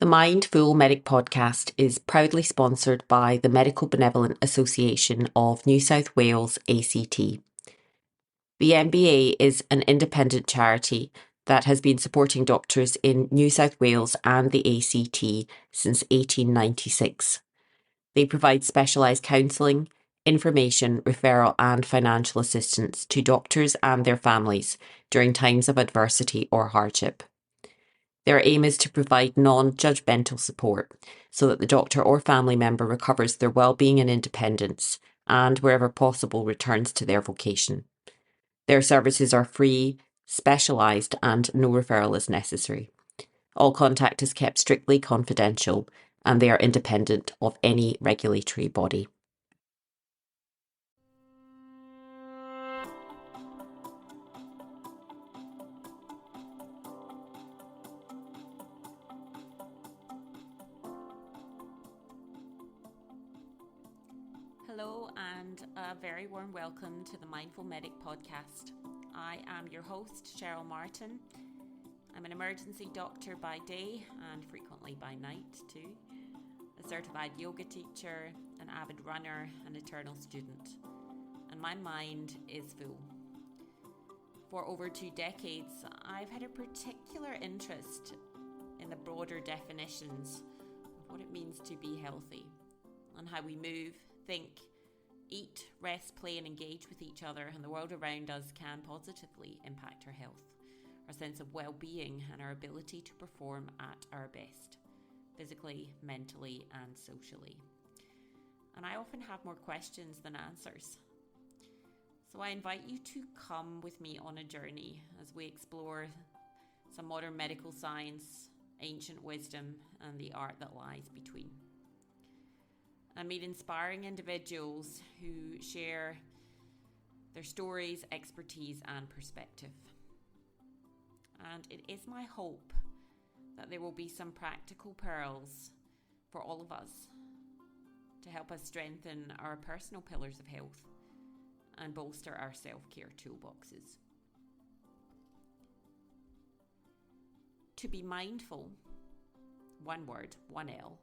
The Mindful Medic podcast is proudly sponsored by the Medical Benevolent Association of New South Wales, ACT. The MBA is an independent charity that has been supporting doctors in New South Wales and the ACT since 1896. They provide specialised counselling, information, referral and financial assistance to doctors and their families during times of adversity or hardship. Their aim is to provide non-judgmental support so that the doctor or family member recovers their well-being and independence and, wherever possible, returns to their vocation. Their services are free, specialised and no referral is necessary. All contact is kept strictly confidential and they are independent of any regulatory body. Hello and a very warm welcome to the Mindful Medic podcast. I am your host, Cheryl Martin. I'm an emergency doctor by day and frequently by night too, a certified yoga teacher, an avid runner, an eternal student, and my mind is full. For over 2 decades, I've had a particular interest in the broader definitions of what it means to be healthy and how we move, think, eat, rest, play and engage with each other and the world around us can positively impact our health, our sense of well-being and our ability to perform at our best, physically, mentally and socially. And I often have more questions than answers. So I invite you to come with me on a journey as we explore some modern medical science, ancient wisdom and the art that lies between. I meet inspiring individuals who share their stories, expertise and perspective. And it is my hope that there will be some practical pearls for all of us to help us strengthen our personal pillars of health and bolster our self-care toolboxes. To be mindful, one word, one L,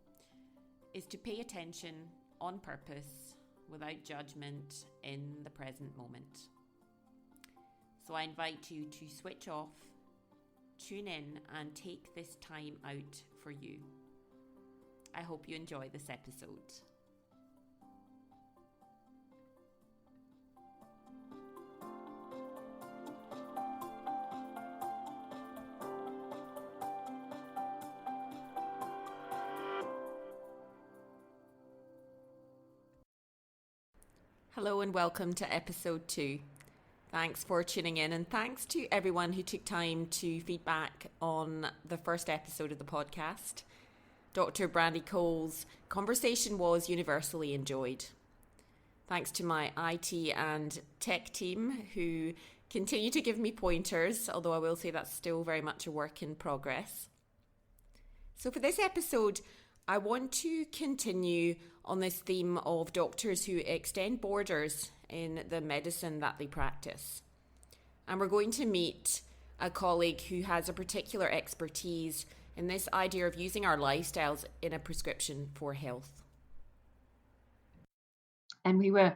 is to pay attention on purpose without judgment in the present moment. So I invite you to switch off, tune in and take this time out for you. I hope you enjoy this episode. Hello and welcome to episode 2. Thanks for tuning in and thanks to everyone who took time to feedback on the first episode of the podcast. Dr. Brandy Cole's conversation was universally enjoyed. Thanks to my IT and tech team who continue to give me pointers, although I will say that's still very much a work in progress. So for this episode, I want to continue on this theme of doctors who extend borders in the medicine that they practice. And we're going to meet a colleague who has a particular expertise in this idea of using our lifestyles in a prescription for health. And we were,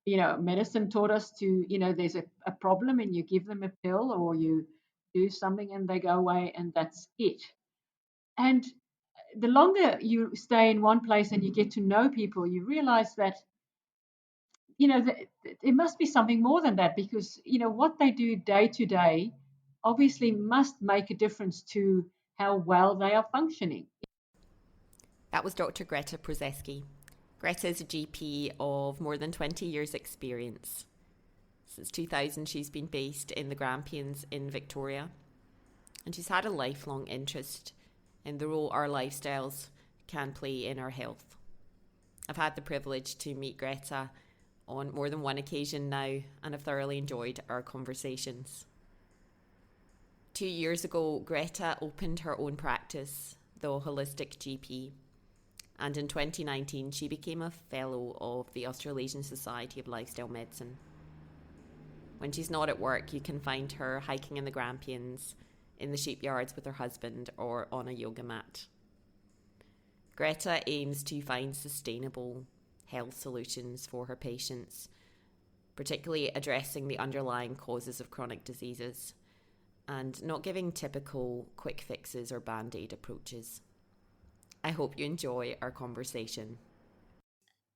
medicine taught us to, there's a problem and you give them a pill or you do something and they go away and that's it. And the longer you stay in one place and you get to know people, you realize that, it must be something more than that because, what they do day to day obviously must make a difference to how well they are functioning. That was Dr. Greta Prozesky. Greta is a GP of more than 20 years experience. Since 2000, she's been based in the Grampians in Victoria. And she's had a lifelong interest in the role our lifestyles can play in our health. I've had the privilege to meet Greta on more than one occasion now and have thoroughly enjoyed our conversations. 2 years ago, Greta opened her own practice, the Wholistic GP, and in 2019 she became a fellow of the Australasian Society of Lifestyle Medicine. When she's not at work, you can find her hiking in the Grampians, in the sheep yards with her husband, or on a yoga mat. Greta aims to find sustainable health solutions for her patients, particularly addressing the underlying causes of chronic diseases and not giving typical quick fixes or band-aid approaches. I hope you enjoy our conversation.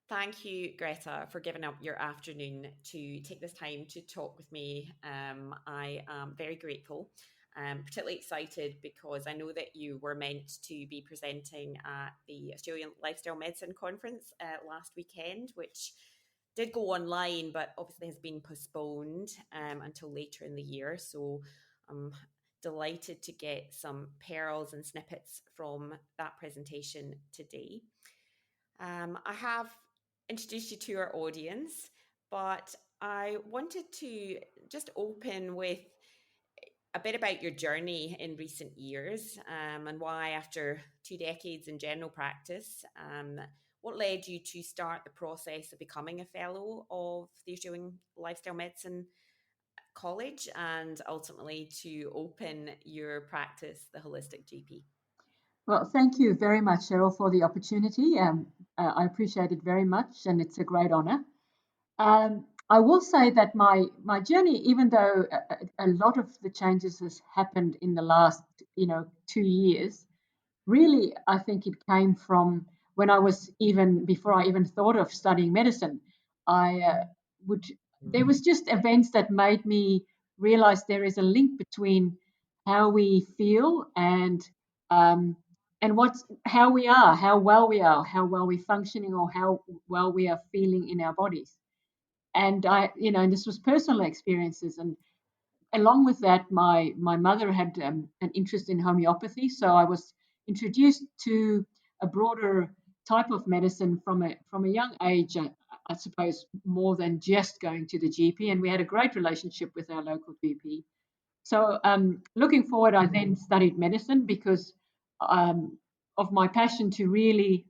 Thank you, Greta, for giving up your afternoon to take this time to talk with me. I am very grateful. I'm particularly excited because I know that you were meant to be presenting at the Australian Lifestyle Medicine Conference last weekend, which did go online, but obviously has been postponed until later in the year. So I'm delighted to get some pearls and snippets from that presentation today. I have introduced you to our audience, but I wanted to just open with a bit about your journey in recent years and why, after 2 decades in general practice, what led you to start the process of becoming a fellow of the Australian Lifestyle Medicine College and ultimately to open your practice, the Wholistic GP? Well, thank you very much, Cheryl, for the opportunity. I appreciate it very much, and it's a great honor. I will say that my journey, even though a lot of the changes has happened in the last 2 years, really I think it came from when I was even before I even thought of studying medicine. I would There was just events that made me realize there is a link between how we feel um, and what's how we are, how well we are, how well we're functioning, or how well we are feeling in our bodies. And and this was personal experiences. And along with that, my mother had an interest in homeopathy, so I was introduced to a broader type of medicine from a young age. I suppose more than just going to the GP, and we had a great relationship with our local GP. So looking forward, I then studied medicine because of my passion to really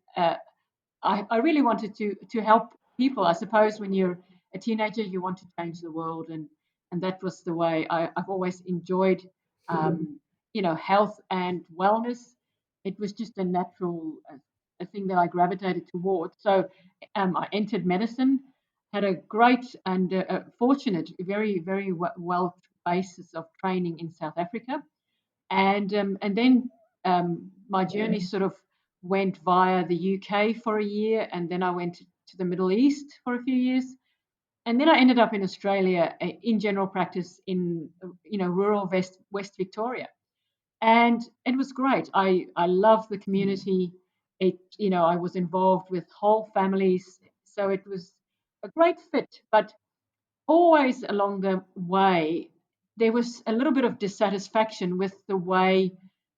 I really wanted to help people. I suppose when you're a teenager, you want to change the world, and that was the way I've always enjoyed, health and wellness. It was just a natural a thing that I gravitated towards. So I entered medicine, had a great and fortunate, very very well basis of training in South Africa, and then my journey sort of went via the UK for a year, and then I went to the Middle East for a few years, and then I ended up in Australia in general practice in rural West Victoria, and it was great. I love the community. I was involved with whole families, so it was a great fit. But always along the way, there was a little bit of dissatisfaction with the way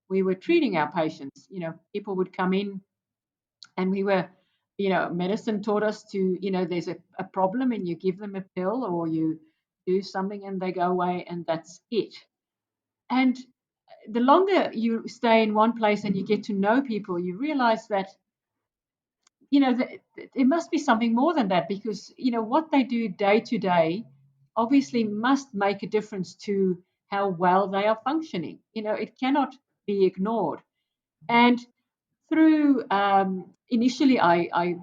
we were treating our patients. People would come in and medicine taught us to, there's a problem and you give them a pill or you do something and they go away and that's it. And the longer you stay in one place and you get to know people, you realize that it must be something more than that, because what they do day to day obviously must make a difference to how well they are functioning. It cannot be ignored. And through initially I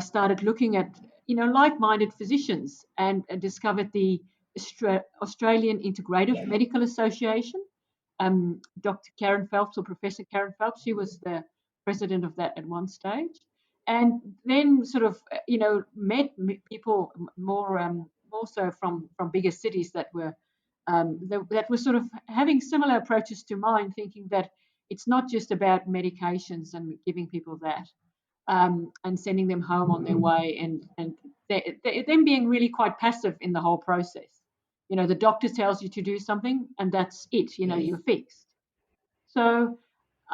started looking at like-minded physicians and discovered the Australian Integrative Medical Association. Dr. Karen Phelps, or Professor Karen Phelps, she was the president of that at one stage, and then sort of met people more so from bigger cities that were sort of having similar approaches to mine, thinking that it's not just about medications and giving people that and sending them home on their way, and them being really quite passive in the whole process. The doctor tells you to do something, and that's it. You're fixed. So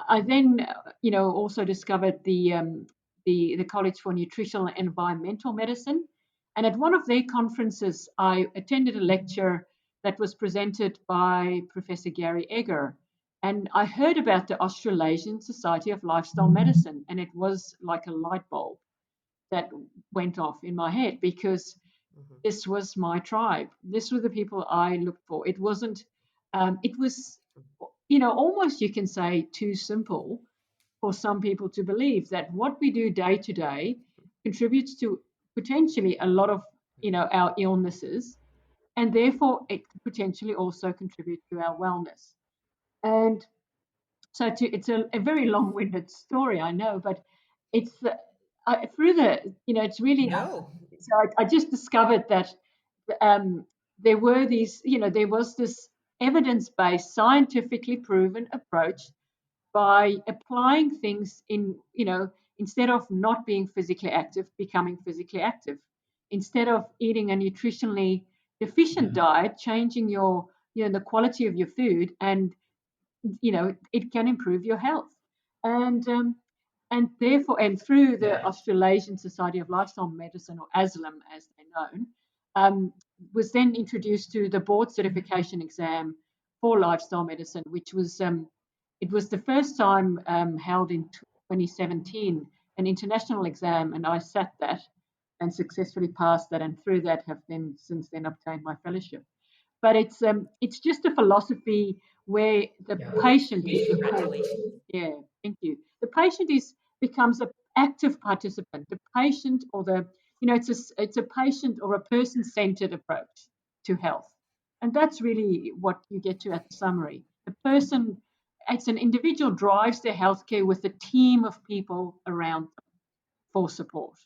I then, also discovered the College for Nutritional and Environmental Medicine, and at one of their conferences, I attended a lecture that was presented by Professor Gary Egger, and I heard about the Australasian Society of Lifestyle Medicine, and it was like a light bulb that went off in my head, because this was my tribe. This were the people I looked for. It wasn't. It was, almost you can say too simple, for some people to believe that what we do day to day contributes to potentially a lot of, our illnesses, and therefore it could potentially also contribute to our wellness. And so it's a very long-winded story, I know, but it's through it's really. No. So I just discovered that um, there was this evidence-based, scientifically proven approach by applying things instead of not being physically active, becoming physically active. Instead of eating a nutritionally deficient diet, changing the quality of your food, and it can improve your health. And therefore, and through the Australasian Society of Lifestyle Medicine, or ASLM as they're known, was then introduced to the board certification exam for lifestyle medicine, which was it was the first time held in 2017, an international exam, and I sat that and successfully passed that, and through that have then since then obtained my fellowship. But it's just a philosophy where the patient is the core. Yeah, thank you. The patient becomes an active participant. The patient, or it's a patient or a person centered approach to health, and that's really what you get to at the summary. The person, it's an individual drives their healthcare with a team of people around them for support.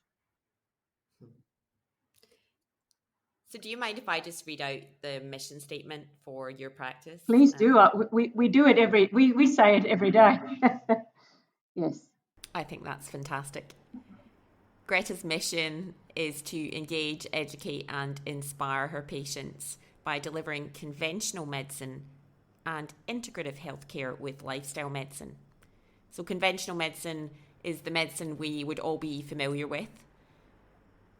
So, do you mind if I just read out the mission statement for your practice? Please do. We do it we say it every day. Yes. I think that's fantastic. Greta's mission is to engage, educate, and inspire her patients by delivering conventional medicine and integrative healthcare with lifestyle medicine. So, conventional medicine is the medicine we would all be familiar with.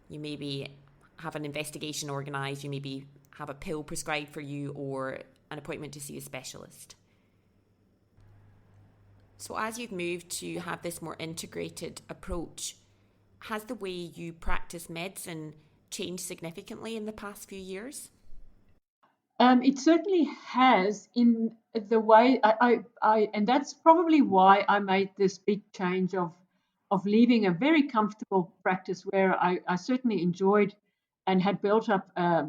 You maybe have an investigation organised, you maybe have a pill prescribed for you, or an appointment to see a specialist. So as you've moved to have this more integrated approach, has the way you practice medicine changed significantly in the past few years? It certainly has, in the way and that's probably why I made this big change of leaving a very comfortable practice where I certainly enjoyed and had built up, a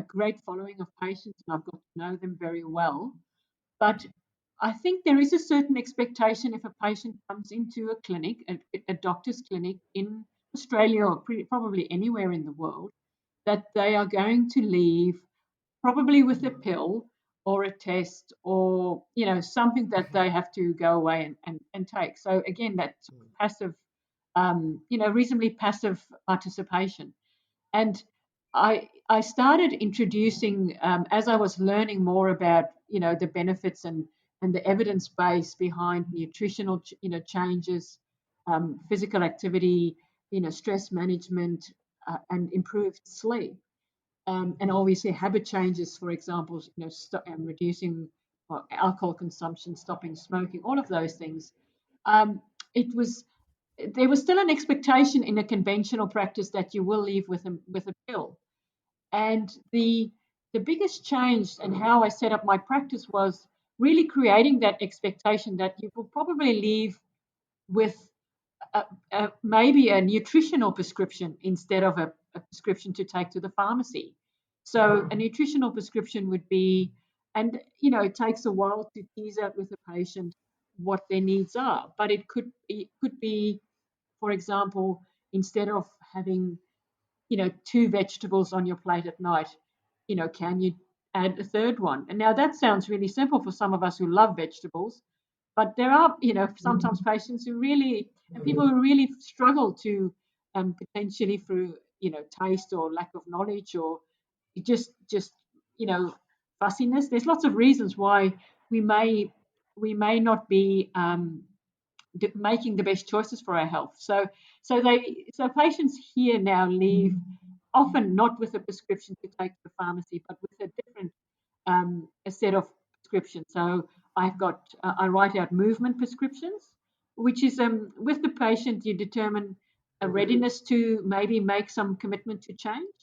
great following of patients, and I've got to know them very well. But I think there is a certain expectation if a patient comes into a clinic, a doctor's clinic in Australia, or probably anywhere in the world, that they are going to leave probably with a pill or a test, or something that they have to go away and take. So again, that's passive, reasonably passive participation. And I started introducing, as I was learning more about the benefits and the evidence base behind nutritional changes, physical activity, stress management, and improved sleep, and obviously habit changes, for example, reducing alcohol consumption, stopping smoking, all of those things. It was There was still an expectation in a conventional practice that you will leave with a pill. And the biggest change and how I set up my practice was really creating that expectation that you will probably leave with maybe a nutritional prescription instead of a prescription to take to the pharmacy. So a nutritional prescription would be, and it takes a while to tease out with the patient what their needs are, but it could be, for example, instead of having two vegetables on your plate at night, can you add a third one? And now that sounds really simple for some of us who love vegetables, but there are, sometimes patients who really, and people who really struggle to, potentially through, taste or lack of knowledge, or just, fussiness. There's lots of reasons why we may not be making the best choices for our health. So patients here now leave often not with a prescription to take to the pharmacy, but with a different a set of prescriptions. So I write out movement prescriptions, which is with the patient you determine a readiness to maybe make some commitment to change,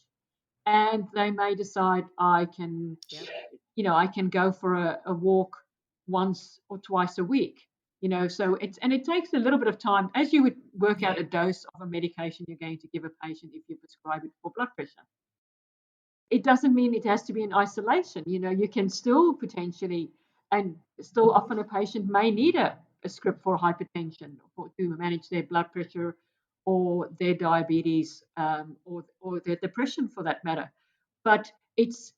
and they may decide I can go for a walk once or twice a week. So it takes a little bit of time as you would work out a dose of a medication you're going to give a patient if you prescribe it for blood pressure. It doesn't mean it has to be in isolation. You can still potentially, and still often a patient may need a script for hypertension or to manage their blood pressure or their diabetes, or their depression for that matter. But it's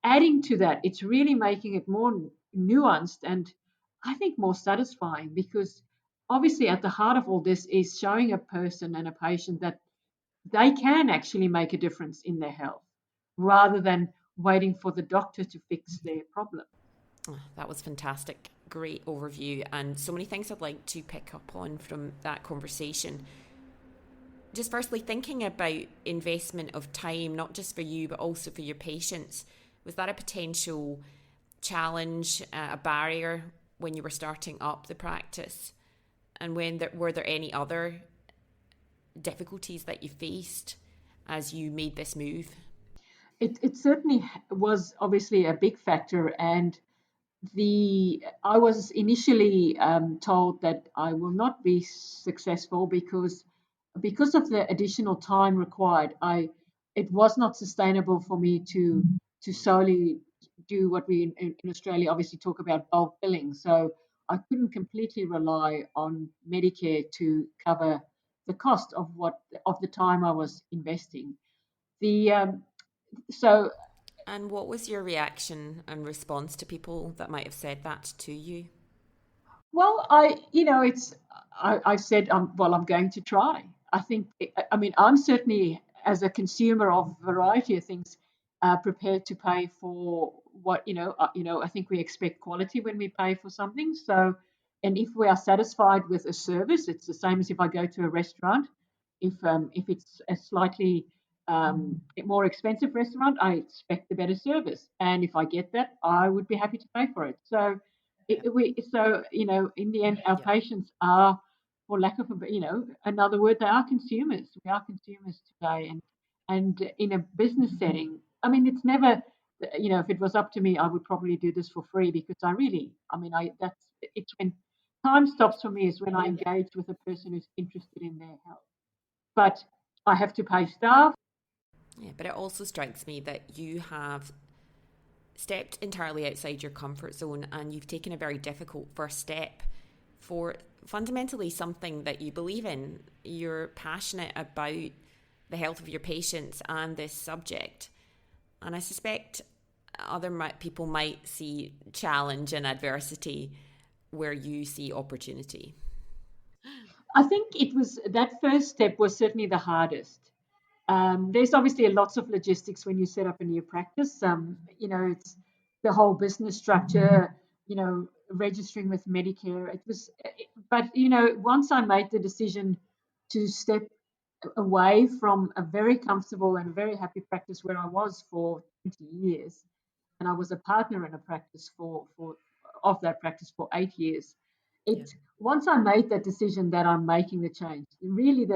adding to that. It's really making it more nuanced and I think more satisfying, because obviously at the heart of all this is showing a person and a patient that they can actually make a difference in their health rather than waiting for the doctor to fix their problem. Oh, that was fantastic. Great overview, and so many things I'd like to pick up on from that conversation. Just firstly, thinking about investment of time, not just for you, but also for your patients, was that a potential challenge, a barrier when you were starting up the practice? And were there any other difficulties that you faced as you made this move? It certainly was obviously a big factor, and I was initially told that I will not be successful because of the additional time required. It was not sustainable for me to solely do what we in Australia obviously talk about bulk billing. So I couldn't completely rely on Medicare to cover the cost of the time I was investing. The so And what was your reaction and response to people that might have said that to you? Well, I said, well, I'm going to try. I think, I mean, I'm certainly, as a consumer of a variety of things, prepared to pay for what, I think we expect quality when we pay for something. So, and if we are satisfied with a service, it's the same as if I go to a restaurant. If it's a slightly more expensive restaurant, I expect a better service. And if I get that, I would be happy to pay for it. So, in the end, our patients are, for lack of another word, they are consumers. We are consumers today, and in a business setting, I mean, it's never, if it was up to me, I would probably do this for free because it's when time stops for me is when I engage with a person who's interested in their health. But I have to pay staff. Yeah, but it also strikes me that you have stepped entirely outside your comfort zone and you've taken a very difficult first step for fundamentally something that you believe in. You're passionate about the health of your patients and this subject. And I suspect other people might see challenge and adversity where you see opportunity. I think it was that first step was certainly the hardest. There's obviously lots of logistics when you set up a new practice. It's the whole business structure, registering with Medicare. But once I made the decision to step away from a very comfortable and very happy practice where I was for 20 years, and I was a partner in a practice for of that practice for 8 years. Yeah. It Once I made that decision that I'm making the change, really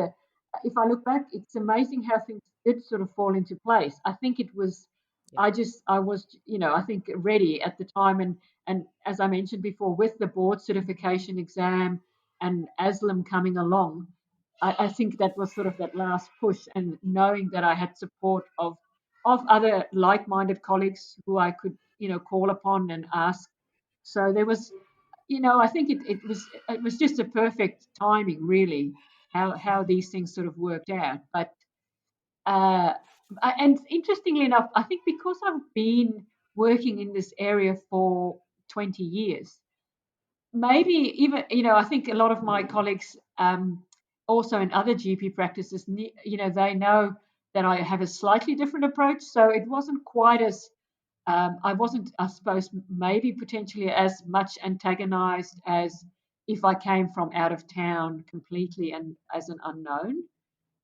if I look back, it's amazing how things did sort of fall into place. I think it was Yeah. I was, I think ready at the time, and as I mentioned before, with the board certification exam and ASLM coming along, I think that was sort of that last push, and knowing that I had support of other like-minded colleagues who I could, call upon and ask. So there was, I think it was just a perfect timing, really, how these things sort of worked out. But uh, and interestingly enough, I think because I've been working in this area for 20 years, maybe even, I think a lot of my colleagues, also in other GP practices, they know that I have a slightly different approach. So it wasn't quite as, I wasn't, I suppose, maybe potentially as much antagonized as if I came from out of town completely and as an unknown.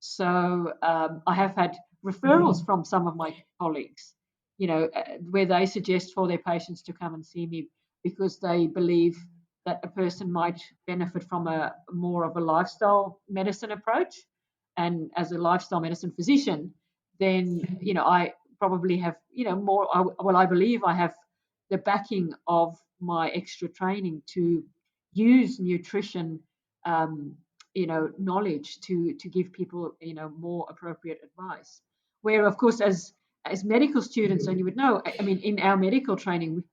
So I have had referrals from some of my colleagues, where they suggest for their patients to come and see me because they believe that a person might benefit from a more of a lifestyle medicine approach. And as a lifestyle medicine physician, then, I probably have, more, well, I believe I have the backing of my extra training to use nutrition, knowledge to give people, more appropriate advice. Where, of course, as medical students, and you would know, I mean, in our medical training,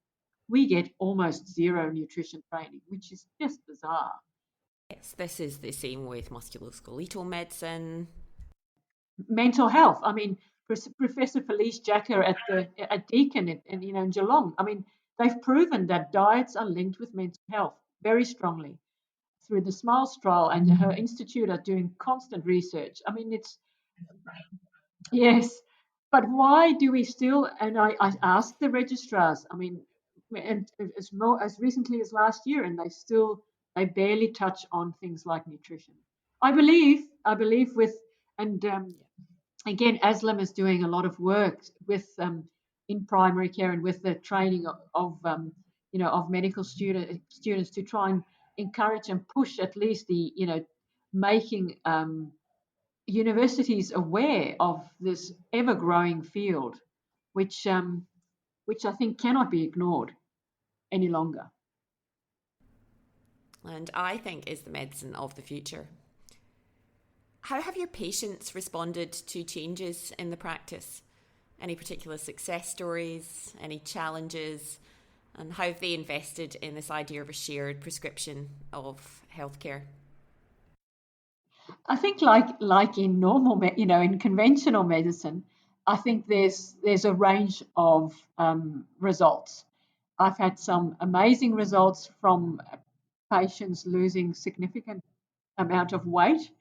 we get almost zero nutrition training, which is just bizarre. Yes, this is the same with musculoskeletal medicine. Mental health. I mean, Professor Felice Jacker at Deakin in Geelong. I mean, they've proven that diets are linked with mental health very strongly through the SMILES trial, and her institute are doing constant research. I mean, it's yes, but why do we still? And I asked the registrars. I mean, and as recently as last year, and they barely touch on things like nutrition. I believe with and again, ASLM is doing a lot of work with in primary care and with the training of medical students to try and encourage and push at least the making universities aware of this ever growing field, which I think cannot be ignored any longer. And I think is the medicine of the future. How have your patients responded to changes in the practice? Any particular success stories, any challenges, and how have they invested in this idea of a shared prescription of healthcare? I think like in in conventional medicine, I think there's a range of results. I've had some amazing results from patients losing significant amount of weight.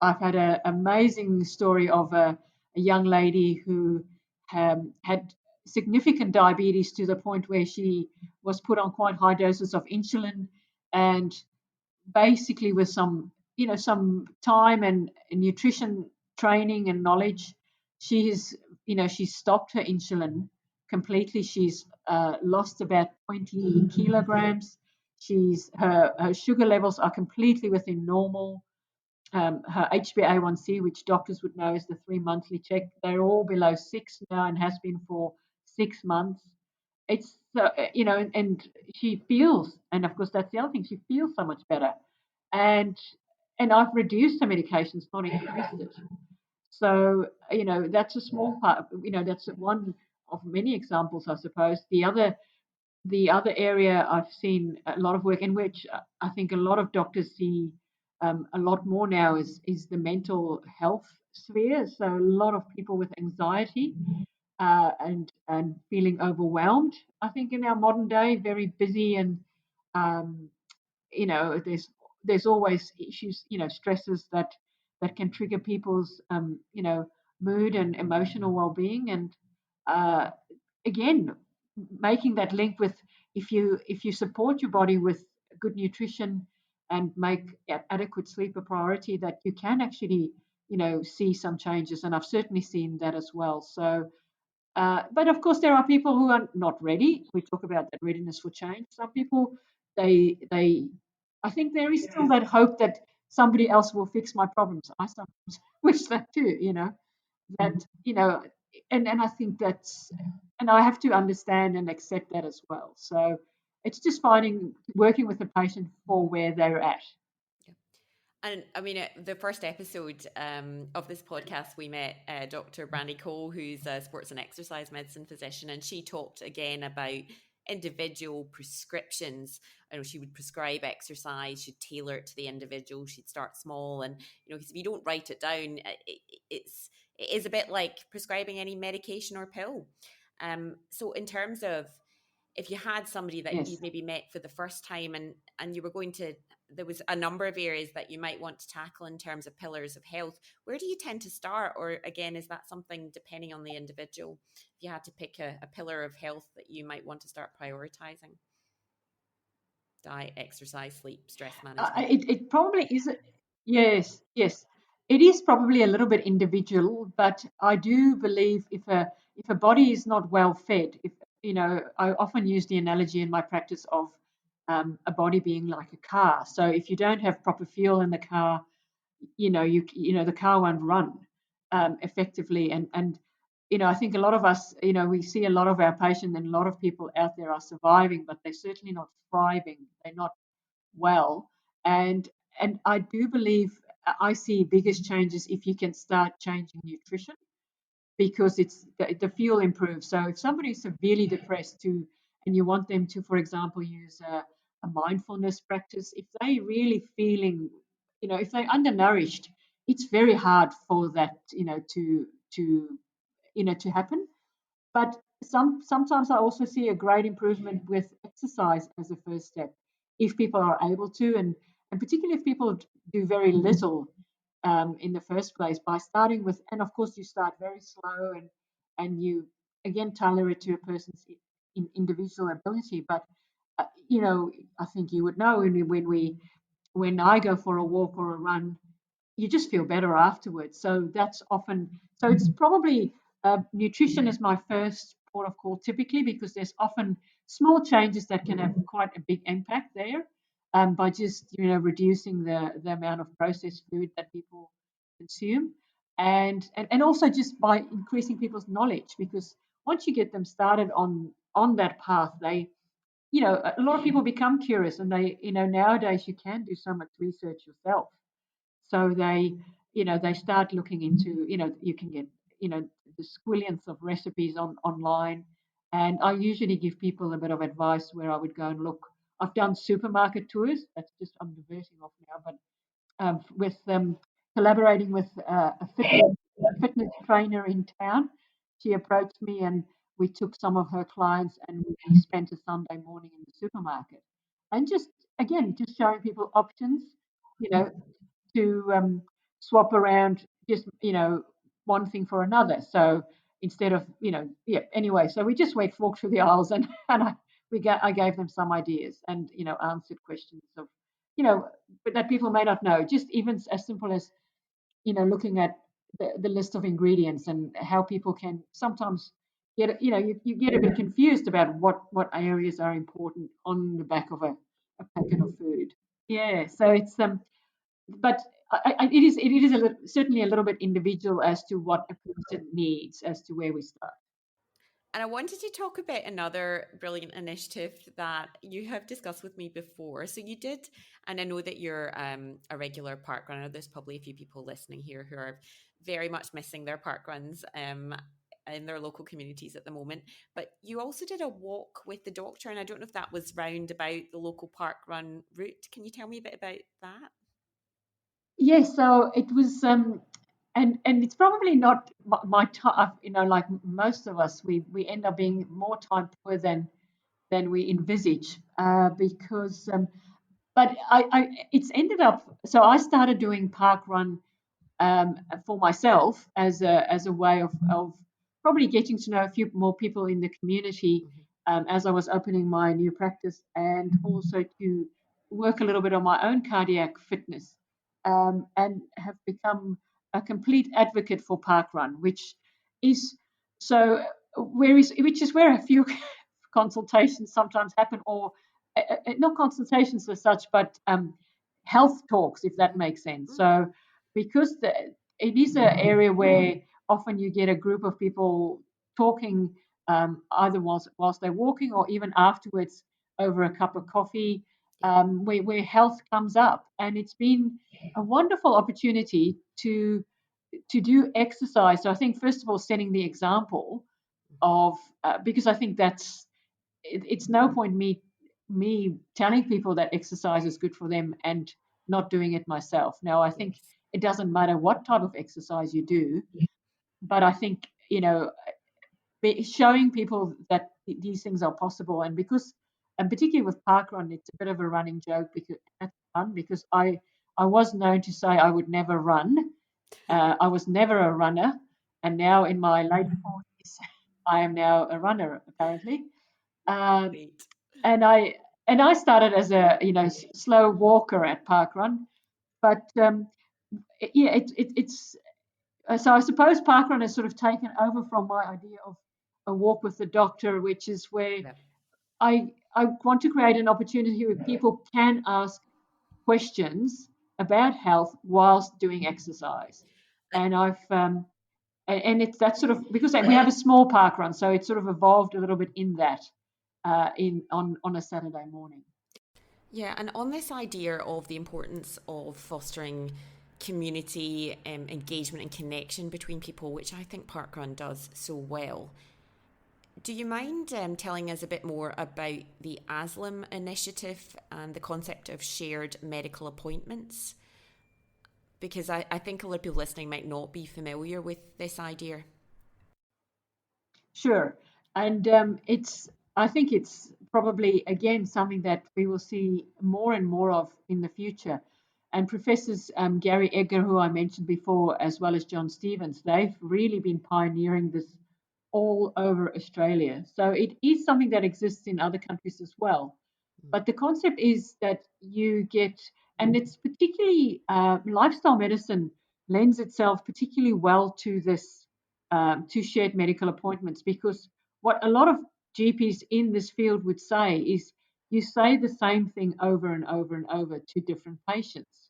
I've had an amazing story of a young lady who had significant diabetes to the point where she was put on quite high doses of insulin, and basically with some time and nutrition training and knowledge, she's stopped her insulin completely. She's lost about 20 kilograms. Her sugar levels are completely within normal. Her HbA1c, which doctors would know is the 3 monthly check, they're all below 6 now and has been for 6 months. It's and she feels, and of course that's the other thing, she feels so much better, and I've reduced her medications, not increased it. So that's a small part. That's one of many examples, I suppose. The other area I've seen a lot of work in, which I think a lot of doctors see a lot more now, is the mental health sphere. So a lot of people with anxiety and feeling overwhelmed. I think in our modern day, very busy, and um, there's always issues, stresses that can trigger people's mood and emotional well-being, and uh, again, making that link with, if you support your body with good nutrition and make adequate sleep a priority, that you can actually see some changes, and I've certainly seen that as well. So but of course, there are people who are not ready. We talk about that readiness for change. Some people, they, I think there is still that hope that somebody else will fix my problems. I sometimes wish that too. That and I think and I have to understand and accept that as well. So it's just working with the patient for where they're at. And I mean, the first episode of this podcast, we met Dr. Brandy Cole, who's a sports and exercise medicine physician, and she talked again about individual prescriptions. I know she would prescribe exercise, she'd tailor it to the individual, she'd start small, and because if you don't write it down, it is a bit like prescribing any medication or pill. So in terms of, if you had somebody that Yes. you've maybe met for the first time, and you were going to, there was a number of areas that you might want to tackle in terms of pillars of health, where do you tend to start? Or again, is that something depending on the individual? If you had to pick a pillar of health that you might want to start prioritizing: diet, exercise, sleep, stress management? It probably is. Yes, yes. It is probably a little bit individual, but I do believe if a body is not well fed, if I often use the analogy in my practice of a body being like a car. So if you don't have proper fuel in the car, the car won't run effectively. And I think a lot of us, we see a lot of our patients, and a lot of people out there are surviving, but they're certainly not thriving. They're not well. And I do believe I see biggest changes if you can start changing nutrition, because it's the fuel improves. So if somebody is severely depressed too, and you want them to, for example, use a mindfulness practice, if they really feeling, if they're undernourished, it's very hard for that, to happen. But sometimes I also see a great improvement with exercise as a first step, if people are able to, and particularly if people do very little in the first place, by starting with, and of course you start very slow, and you again tailor it to a person's individual ability. But I think you would know when I go for a walk or a run, you just feel better afterwards. So that's often, so it's probably nutrition is my first port of call typically, because there's often small changes that can have quite a big impact there, by just reducing the amount of processed food that people consume, and also just by increasing people's knowledge, because once you get them started on that path, they, a lot of people become curious, and they, nowadays you can do so much research yourself. So they start looking into, you can get, the squillions of recipes online. And I usually give people a bit of advice where I would go and look. I've done supermarket tours. That's just, I'm diverting off now, but with collaborating with a fitness trainer in town. She approached me, and we took some of her clients, and we spent a Sunday morning in the supermarket, and just, again, just showing people options, you know, to swap around, just one thing for another. So instead of, yeah. Anyway, so we just walked through the aisles, and I gave them some ideas, and answered questions of, but that people may not know. Just even as simple as looking at the list of ingredients, and how people can sometimes get, you get a bit confused about what areas are important on the back of a packet of food. Yeah, so it's but it is certainly a little bit individual as to what a person needs, as to where we start. And I wanted to talk about another brilliant initiative that you have discussed with me before. So you did, and I know that you're a regular park runner. There's probably a few people listening here who are very much missing their park runs in their local communities at the moment. But you also did a walk with the doctor, and I don't know if that was round about the local park run route. Can you tell me a bit about that? Yes, so it was, and it's probably not my time. Like most of us, we end up being more time poor than we envisage, because but it's ended up. So I started doing park run for myself as a way of probably getting to know a few more people in the community, Mm-hmm. as I was opening my new practice, and also to work a little bit on my own cardiac fitness, and have become a complete advocate for parkrun, is so which is where a few consultations sometimes happen, or not consultations as such, but health talks, if that makes sense. So because it is an area where often you get a group of people talking, either whilst they're walking, or even afterwards over a cup of coffee, where health comes up. And it's been a wonderful opportunity to do exercise. So I think, first of all, setting the example of, because I think it's no point me telling people that exercise is good for them and not doing it myself. Now, I think Yes. it doesn't matter what type of exercise you do, but I think, showing people that these things are possible. And because, and particularly with parkrun, it's a bit of a running joke, because that's fun, because I was known to say I would never run. I was never a runner, and now in my late 40s, I am now a runner, apparently. Um, Great. and I started as a, slow walker at parkrun, but yeah, it's so I suppose parkrun has sort of taken over from my idea of a walk with the doctor, which is where Yeah. I want to create an opportunity where people can ask questions about health whilst doing exercise. And and it's that sort of, because we have a small park run, so it's sort of evolved a little bit in that, in on a Saturday morning. Yeah, and on this idea of the importance of fostering community engagement and connection between people, which I think Parkrun does so well, do you mind telling us a bit more about the ASLM initiative and the concept of shared medical appointments? Because I think a lot of people listening might not be familiar with this idea. Sure. And I think it's probably, again, something that we will see more and more of in the future. And Professors Gary Egger, who I mentioned before, as well as John Stevens, they've really been pioneering this all over Australia. So it is something that exists in other countries as well. But the concept is that you get, and it's particularly lifestyle medicine lends itself particularly well to this, to shared medical appointments, because what a lot of GPs in this field would say is you say the same thing over and over and over to different patients.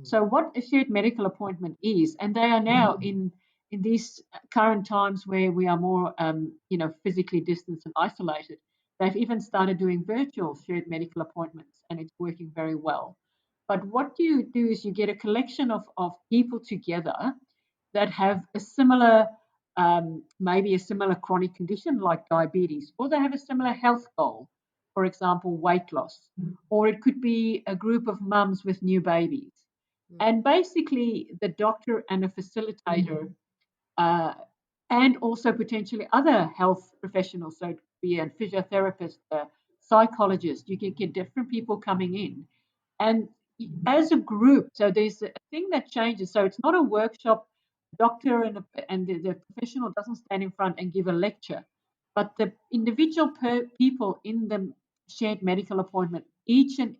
So what a shared medical appointment is, and they are now in these current times where we are more, physically distanced and isolated, they've even started doing virtual shared medical appointments, and it's working very well. But what you do is you get a collection of people together that have a similar, maybe a similar chronic condition like diabetes, or they have a similar health goal, for example, weight loss, or it could be a group of mums with new babies. And basically, the doctor and a facilitator, uh, and also potentially other health professionals. So it could be a physiotherapist, a psychologist. You can get different people coming in, and as a group. So there's a thing that changes. So it's not a workshop. Doctor and the professional doesn't stand in front and give a lecture, but the individual people in the shared medical appointment, each and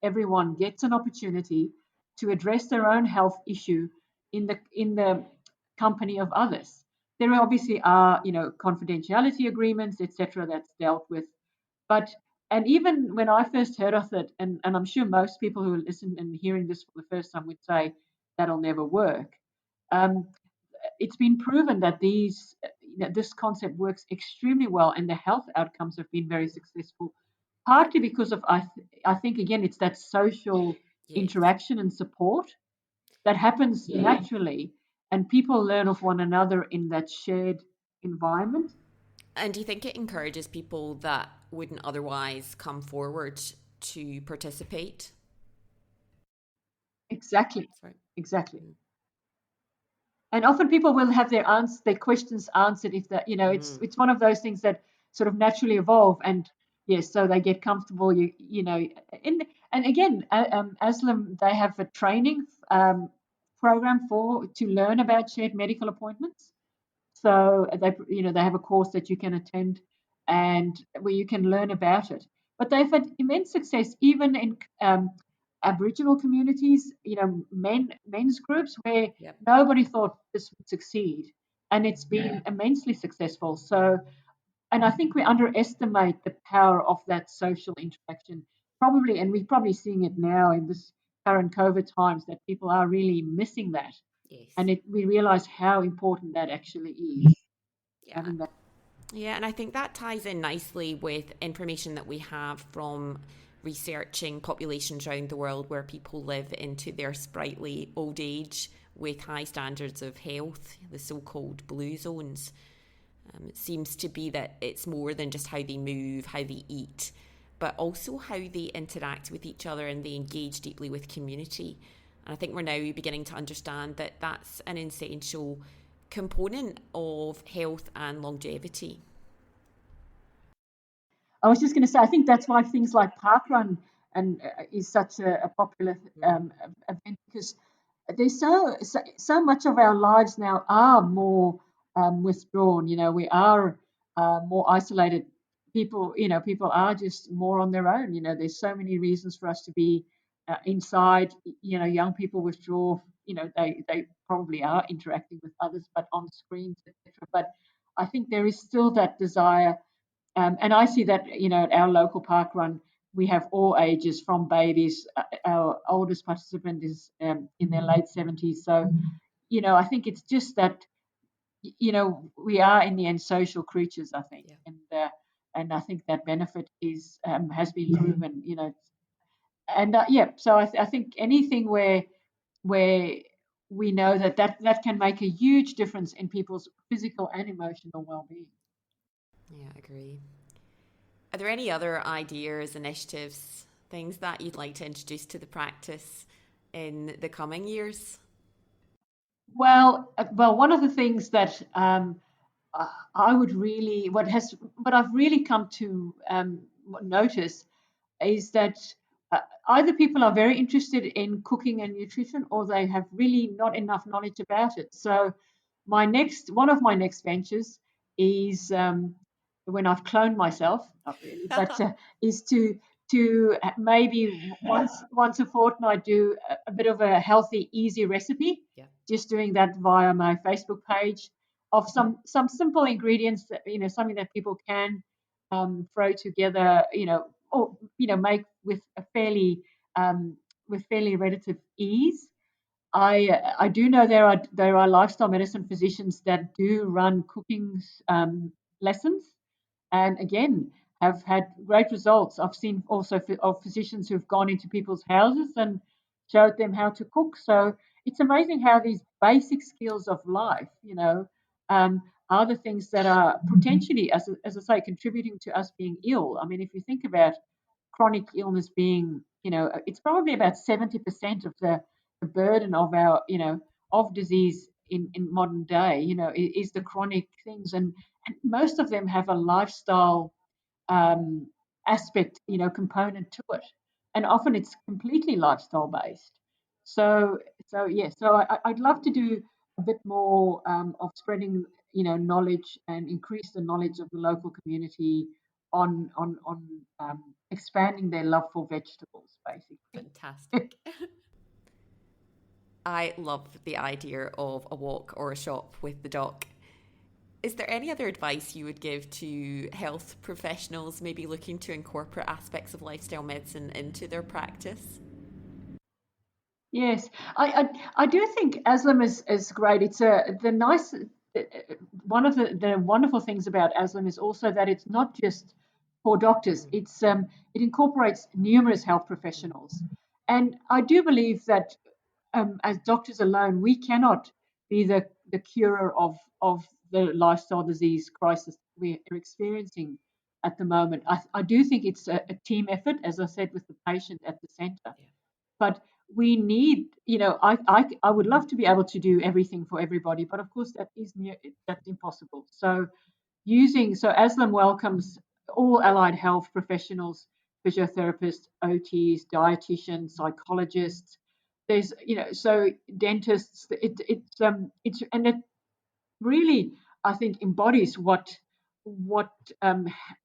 everyone gets an opportunity to address their own health issue in the company of others. There obviously are, confidentiality agreements, etc., that's dealt with. But and even when I first heard of it, and I'm sure most people who are listening and hearing this for the first time would say that'll never work. Um, it's been proven that this concept works extremely well, and the health outcomes have been very successful. Partly because of I think again it's that social Yes. interaction and support that happens naturally, and people learn of one another in that shared environment. And do you think it encourages people that wouldn't otherwise come forward to participate? Exactly, Sorry. exactly. And often people will have their questions answered if that, it's one of those things that sort of naturally evolve. And yes, so they get comfortable. In and again, ASLM, they have a training program for to learn about shared medical appointments. So they have a course that you can attend and where you can learn about it. But they've had immense success even in Aboriginal communities, men's groups where Yep. nobody thought this would succeed, and it's been immensely successful. So, and I think we underestimate the power of that social interaction, probably, and we're probably seeing it now in this current COVID times that people are really missing that, Yes. and we realize how important that actually is, Yeah. having that. Yeah, and I think that ties in nicely with information that we have from researching populations around the world where people live into their sprightly old age with high standards of health, the so called blue zones. It seems to be that it's more than just how they move, how they eat, but also how they interact with each other and they engage deeply with community. And I think we're now beginning to understand that that's an essential component of health and longevity. I was just going to say, I think that's why things like parkrun and is such a popular event, because there's so much of our lives now are more withdrawn. We are more isolated. People are just more on their own. There's so many reasons for us to be inside. Young people withdraw. They probably are interacting with others, but on screens, etc. But I think there is still that desire, and I see that, at our local park run, we have all ages from babies. Our oldest participant is in their late 70s. So, I think it's just that, we are in the end social creatures, I think. Yeah. And I think that benefit has been proven, so I think anything where we know that can make a huge difference in people's physical and emotional well-being. Yeah, I agree. Are there any other ideas, initiatives, things that you'd like to introduce to the practice in the coming years? Well, one of the things that I would really, what I've really come to notice is that either people are very interested in cooking and nutrition, or they have really not enough knowledge about it. So, one of my next ventures is when I've cloned myself, not really, but is to maybe once a fortnight do a bit of a healthy, easy recipe. Yeah. Just doing that via my Facebook page of some simple ingredients that something that people can throw together, or make with fairly relative ease. I do know there are lifestyle medicine physicians that do run cooking lessons, and again have had great results. I've seen also of physicians who've gone into people's houses and showed them how to cook. So it's amazing how these basic skills of life, are the things that are potentially, as I say, contributing to us being ill. I mean, if you think about chronic illness being, it's probably about 70% of the burden of our, of disease in modern day, is the chronic things. And most of them have a lifestyle um, aspect, component to it, and often it's completely lifestyle based. I'd love to do a bit more of spreading, knowledge and increase the knowledge of the local community on expanding their love for vegetables, basically. Fantastic. I love the idea of a walk or a shop with the doc. Is there any other advice you would give to health professionals maybe looking to incorporate aspects of lifestyle medicine into their practice? Yes, I do think ASLM is great. It's the nice one of the wonderful things about ASLM is also that it's not just for doctors. It incorporates numerous health professionals, and I do believe that as doctors alone, we cannot be the curer of the lifestyle disease crisis we are experiencing at the moment. I do think it's a team effort, as I said, with the patient at the center. Yeah. But we need, I would love to be able to do everything for everybody, but of course that's impossible. So ASLM welcomes all allied health professionals, physiotherapists, OTs, dietitians, psychologists. There's, so dentists. And it really, I think, embodies what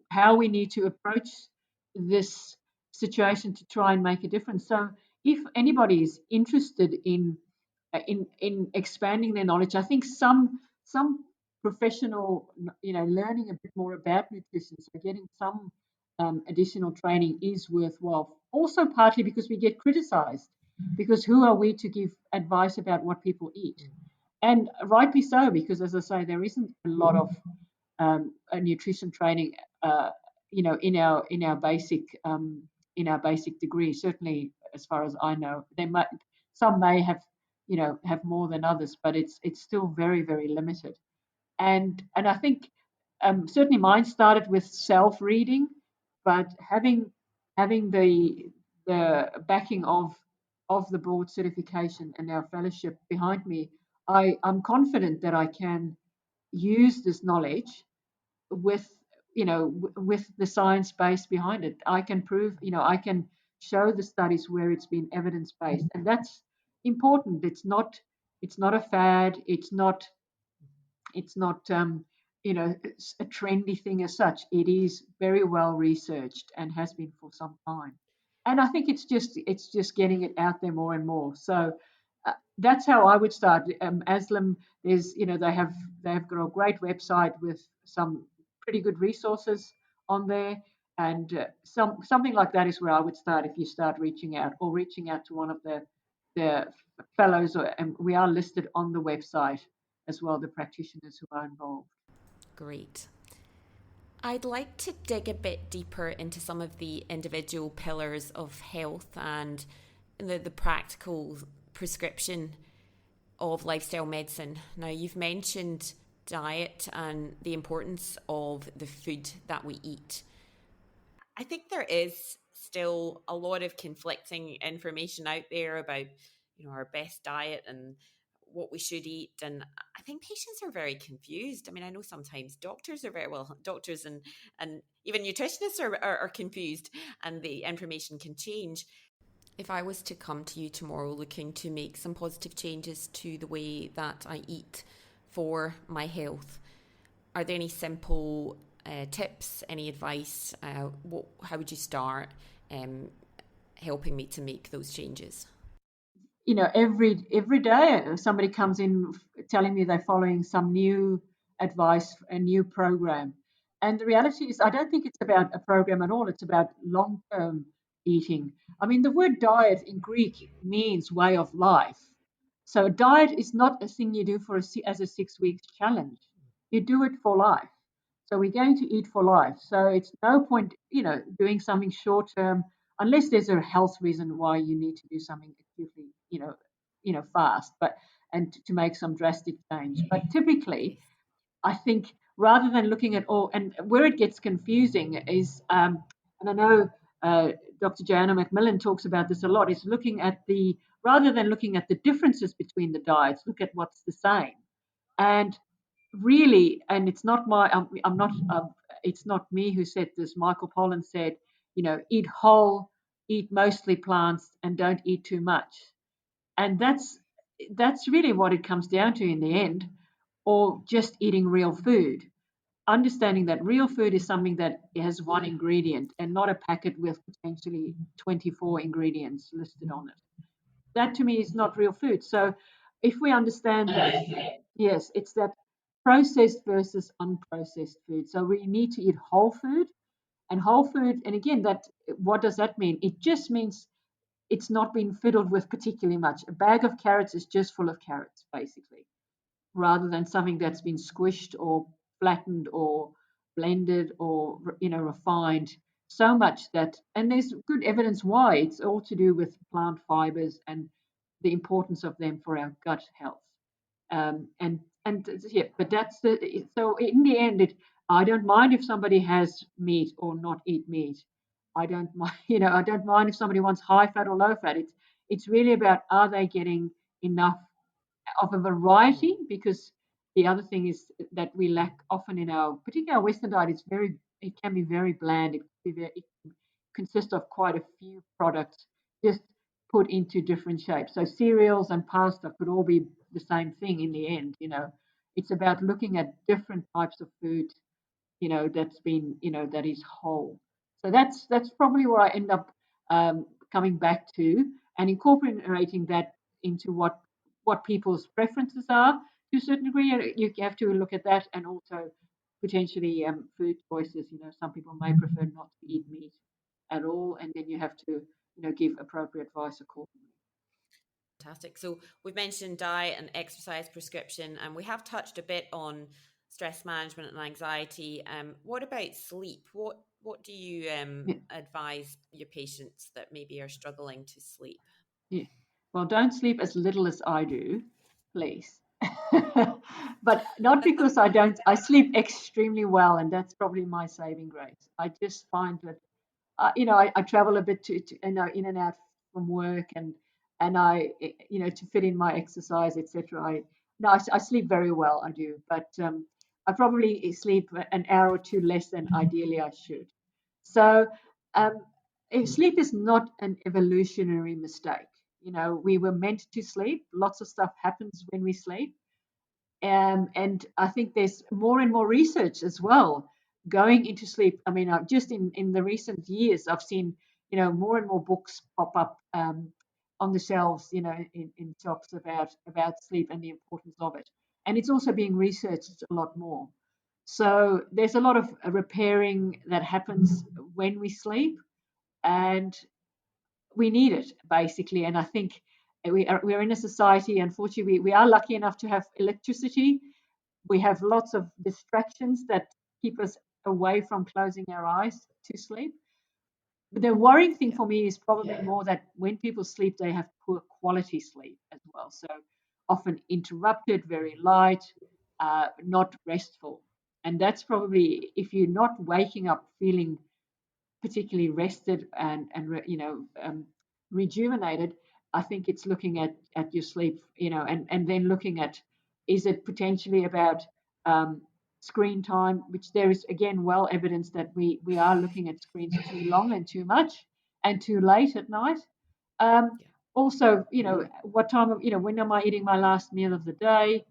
how we need to approach this situation to try and make a difference. So, if anybody is interested in expanding their knowledge, I think some professional, learning a bit more about nutrition, so getting some additional training is worthwhile. Also, partly because we get criticised, because who are we to give advice about what people eat? And rightly so, because as I say, there isn't a lot of nutrition training, in our basic degree. Certainly, as far as I know, some may have more than others, but it's still very, very limited. And I think certainly mine started with self reading, but having the backing of the board certification and our fellowship behind me, I'm confident that I can use this knowledge with with the science base behind it. I can prove, I can show the studies where it's been evidence based, and that's important. It's not a fad. It's not a trendy thing as such. It is very well researched and has been for some time. And I think it's just getting it out there more and more. So that's how I would start. ASLM, there's they have got a great website with some pretty good resources on there, and something like that is where I would start if you start reaching out, or reaching out to one of the fellows, and we are listed on the website as well, the practitioners who are involved. Great. I'd like to dig a bit deeper into some of the individual pillars of health and the practical prescription of lifestyle medicine. Now, you've mentioned diet and the importance of the food that we eat. I think there is still a lot of conflicting information out there about, our best diet and what we should eat. And I think patients are very confused. I mean, I know sometimes doctors and even nutritionists are confused, and the information can change. If I was to come to you tomorrow looking to make some positive changes to the way that I eat for my health, are there any simple tips, any advice? How would you start helping me to make those changes? Every day somebody comes in telling me they're following some new advice, a new program. And the reality is, I don't think it's about a program at all. It's about long-term eating. I mean, the word diet in Greek means way of life. So a diet is not a thing you do as a 6 weeks challenge. You do it for life. So we're going to eat for life. So it's no point, doing something short term unless there's a health reason why you need to do something acutely, fast, but and to make some drastic change. But typically, I think rather than looking at all, and where it gets confusing is, and I know Dr. Joanna McMillan talks about this a lot, is looking at rather than looking at the differences between the diets, look at what's the same. And really, and it's not I'm not, it's not me who said this. Michael Pollan said, eat whole, eat mostly plants, and don't eat too much. And that's really what it comes down to in the end, or just eating real food. Understanding that real food is something that has one ingredient and not a packet with potentially 24 ingredients listed on it. That to me is not real food. So if we understand that, yes, it's that processed versus unprocessed food. So we need to eat whole food, and whole food. And again, what does that mean? It just means it's not been fiddled with particularly much. A bag of carrots is just full of carrots, basically, rather than something that's been squished or flattened or blended or refined so much that, and there's good evidence why. It's all to do with plant fibers and the importance of them for our gut health. And yeah, but that's the so in the end, I don't mind if somebody has meat or not eat meat. I don't mind, I don't mind if somebody wants high fat or low fat. It's really about, are they getting enough of a variety, because the other thing is that we lack often in particularly our Western diet. It can be very bland. It consists of quite a few products just put into different shapes. So cereals and pasta could all be the same thing in the end. It's about looking at different types of food, that's been, that is whole. So that's probably where I end up coming back to, and incorporating that into what people's preferences are to a certain degree. You have to look at that, and also potentially food choices. Some people may prefer not to eat meat at all, and then you have to, give appropriate advice accordingly. Fantastic. So we've mentioned diet and exercise prescription, and we have touched a bit on stress management and anxiety. What about sleep? What do you Yeah. advise your patients that maybe are struggling to sleep? Yeah. Well, don't sleep as little as I do, please. But not because I don't. I sleep extremely well, and that's probably my saving grace. I just find that, I travel a bit in and out from work, and to fit in my exercise, etc. I sleep very well. I do, but I probably sleep an hour or two less than ideally I should. So um, sleep is not an evolutionary mistake. We were meant to sleep. Lots of stuff happens when we sleep. And I think there's more and more research as well going into sleep. I mean, just in the recent years, I've seen, more and more books pop up on the shelves, in shops about sleep and the importance of it. And it's also being researched a lot more. So there's a lot of repairing that happens when we sleep, and we need it basically. And I think we're in a society, unfortunately, we are lucky enough to have electricity. We have lots of distractions that keep us away from closing our eyes to sleep. But the worrying thing Yeah. for me is probably more that when people sleep, they have poor quality sleep as well. So often interrupted, very light, not restful. And that's probably, if you're not waking up feeling particularly rested and rejuvenated, I think it's looking at your sleep, and then looking at, is it potentially about um, screen time, which there is again well evidence that we are looking at screens too long and too much and too late at night. Um, Yeah. Also, what time of, when am I eating my last meal of the day?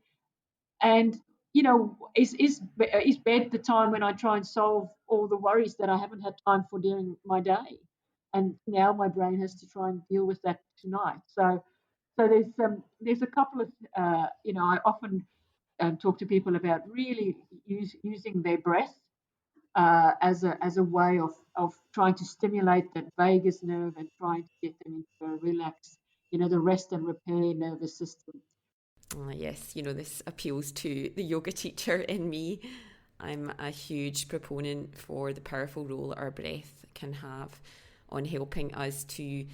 And is bed the time when I try and solve all the worries that I haven't had time for during my day? And now my brain has to try and deal with that tonight. So there's a couple of I often talk to people about really using their breath as a way of trying to stimulate that vagus nerve and trying to get them into a relax, the rest and repair nervous system. Yes, this appeals to the yoga teacher in me. I'm a huge proponent for the powerful role our breath can have on helping us to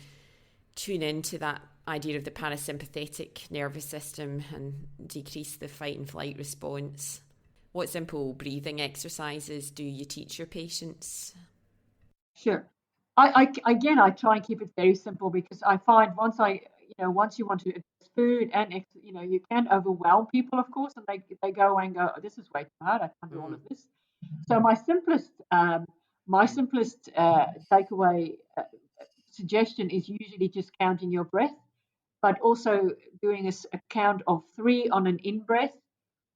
tune into that idea of the parasympathetic nervous system and decrease the fight and flight response. What simple breathing exercises do you teach your patients? Sure. Again, I try and keep it very simple because I find once you want to address food and you can overwhelm people, of course, and they go away and go, oh, this is way too hard. I can't do all Mm, of this. So my simplest takeaway suggestion is usually just counting your breath, but also doing a count of 3 on an in breath,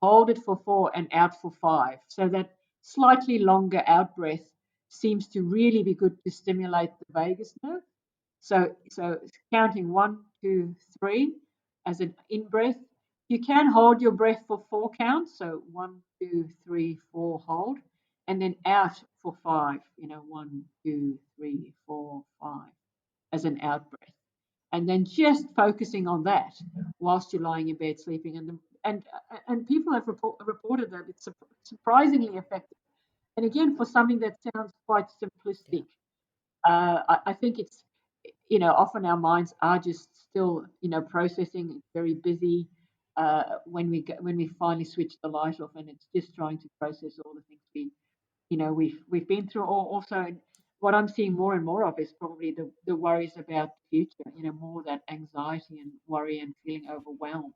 hold it for 4, and out for 5. So that slightly longer out breath seems to really be good to stimulate the vagus nerve. So counting 1, 2, 3 as an in breath. You can hold your breath for 4 counts. So 1, 2, 3, 4, hold, and then out for 5. 1, 2, 3, 4, 5 as an out breath, and then just focusing on that whilst you're lying in bed sleeping. And people have reported that it's surprisingly effective. And again, for something that sounds quite yeah. simplistic, I think it's often our minds are just still processing. It's very busy when we finally switch the light off, and it's just trying to process all the things we've been through. Also, what I'm seeing more and more of is probably the worries about the future. More that anxiety and worry and feeling overwhelmed.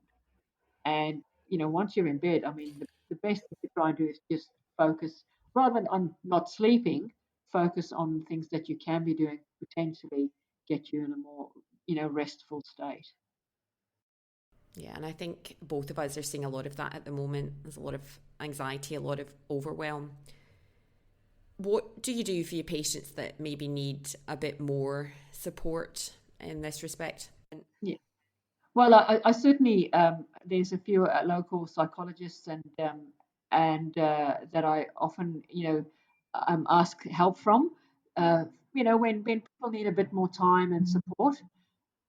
And once you're in bed, I mean, the best thing to try and do is just focus rather than on not sleeping. Focus on things that you can be doing potentially get you in a more restful state. Yeah, and I think both of us are seeing a lot of that at the moment. There's a lot of anxiety, a lot of overwhelm. What do you do for your patients that maybe need a bit more support in this respect? Yeah. Well, I certainly there's a few local psychologists and that I often ask help from. Uh, when people need a bit more time and support,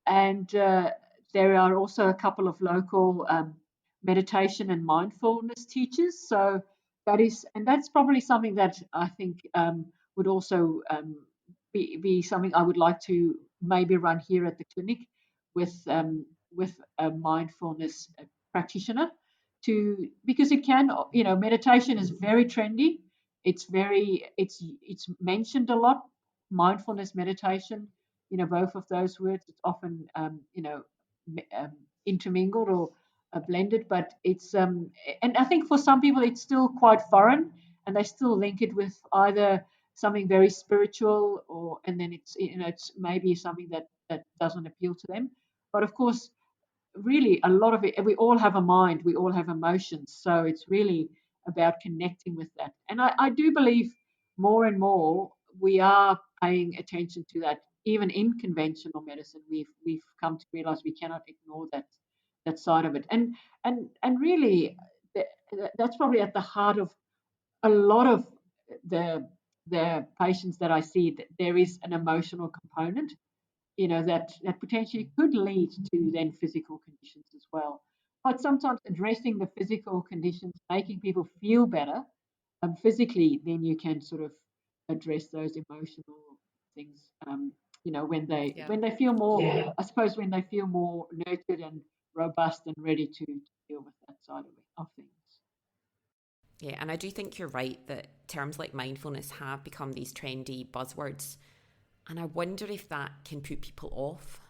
and there are also a couple of local meditation and mindfulness teachers. So that's probably something that I think would also be something I would like to maybe run here at the clinic with a mindfulness practitioner, to because it can, meditation is very trendy. It's mentioned a lot. Mindfulness meditation, both of those words, it's often intermingled or blended, but and I think for some people it's still quite foreign, and they still link it with either something very spiritual, or and then it's maybe something that doesn't appeal to them. But of course, really a lot of it, we all have a mind, we all have emotions, so it's really about connecting with that. And I do believe more and more we are paying attention to that. Even in conventional medicine, we've come to realize we cannot ignore that side of it. And really, that's probably at the heart of a lot of the patients that I see, that there is an emotional component, that potentially could lead to then physical conditions as well. But sometimes addressing the physical conditions, making people feel better, physically, then you can sort of address those emotional things. When they feel more, I suppose, when they feel more nurtured and robust and ready to deal with that side of things. Yeah, and I do think you're right that terms like mindfulness have become these trendy buzzwords. And I wonder if that can put people off.